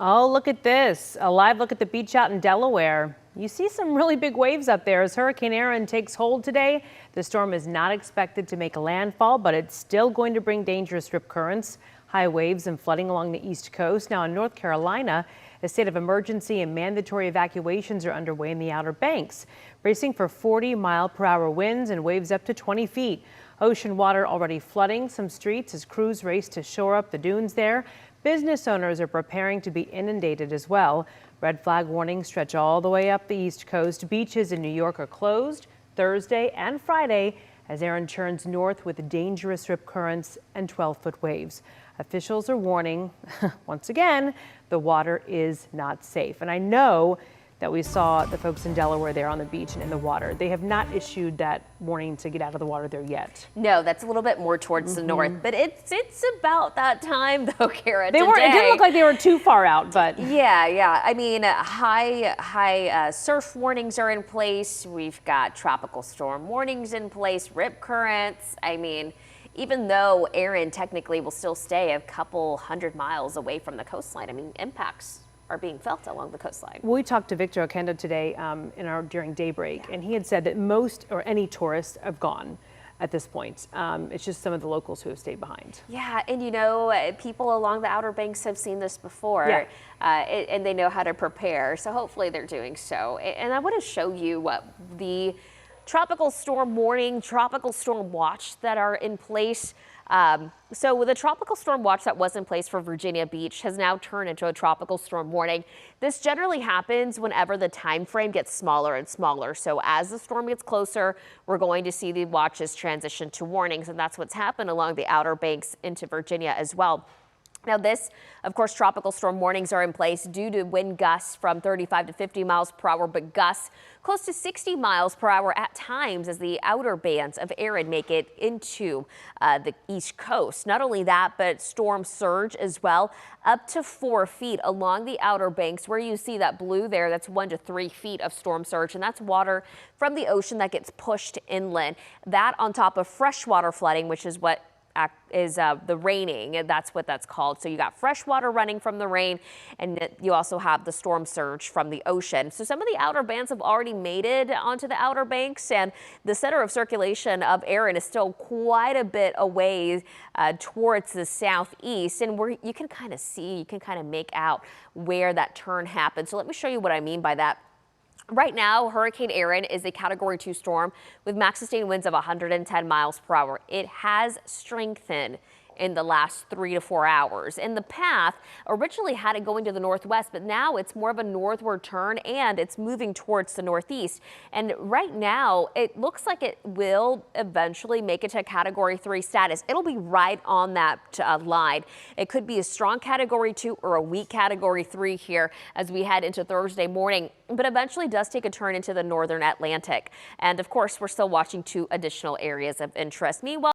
Oh, look at this. A live look at the beach out in Delaware. You see some really big waves up there as Hurricane Erin takes hold today. The storm is not expected to make a landfall, but it's still going to bring dangerous rip currents, high waves and flooding along the East Coast. Now in North Carolina, a state of emergency and mandatory evacuations are underway in the Outer Banks, bracing for 40-mile-per-hour winds and waves up to 20 feet. Ocean water already flooding some streets as crews race to shore up the dunes there. Business owners are preparing to be inundated as well. Red flag warnings stretch all the way up the East Coast. Beaches in New York are closed Thursday and Friday as Erin churns north with dangerous rip currents and 12-foot waves. Officials are warning, once again, the water is not safe. And I know that we saw the folks in Delaware there on the beach and in the water. They have not issued that warning to get out of the water there yet. No, that's a little bit more towards the north, but it's about that time though, Kara. It didn't look like they were too far out, but yeah. I mean, high surf warnings are in place. We've got tropical storm warnings in place, rip currents. I mean, even though Erin technically will still stay a couple hundred miles away from the coastline, I mean, impacts are being felt along the coastline. We talked to Victor Okendo today during daybreak, and he had said that most or any tourists have gone at this point. It's just some of the locals who have stayed behind. Yeah, and you know, people along the Outer Banks have seen this before, and they know how to prepare. So hopefully they're doing so. And I want to show you what the tropical storm warning, tropical storm watch that are in place. So with a tropical storm watch that was in place for Virginia Beach has now turned into a tropical storm warning. This generally happens whenever the time frame gets smaller and smaller. So as the storm gets closer, we're going to see the watches transition to warnings, and that's what's happened along the Outer Banks into Virginia as well. Now this, of course, tropical storm warnings are in place due to wind gusts from 35 to 50 miles per hour, but gusts close to 60 miles per hour at times as the outer bands of Erin make it into the East Coast. Not only that, but storm surge as well, up to 4 feet along the Outer Banks where you see that blue there. That's 1 to 3 feet of storm surge, and that's water from the ocean that gets pushed inland. That on top of freshwater flooding, which is what is the raining, and that's what that's called. So you got fresh water running from the rain, and you also have the storm surge from the ocean. So some of the outer bands have already made it onto the Outer Banks, and the center of circulation of Erin is still quite a bit away towards the southeast, and where you can kind of see, you can kind of make out where that turn happened. So let me show you what I mean by that. Right now, Hurricane Erin is a Category 2 storm with max sustained winds of 110 miles per hour. It has strengthened in the last 3 to 4 hours. And the path originally had it going to the northwest, but now it's more of a northward turn and it's moving towards the northeast. And right now, it looks like it will eventually make it to a Category 3 status. It'll be right on that line. It could be a strong Category 2 or a weak Category 3 here as we head into Thursday morning, but eventually does take a turn into the northern Atlantic. And of course, we're still watching 2 additional areas of interest. Meanwhile,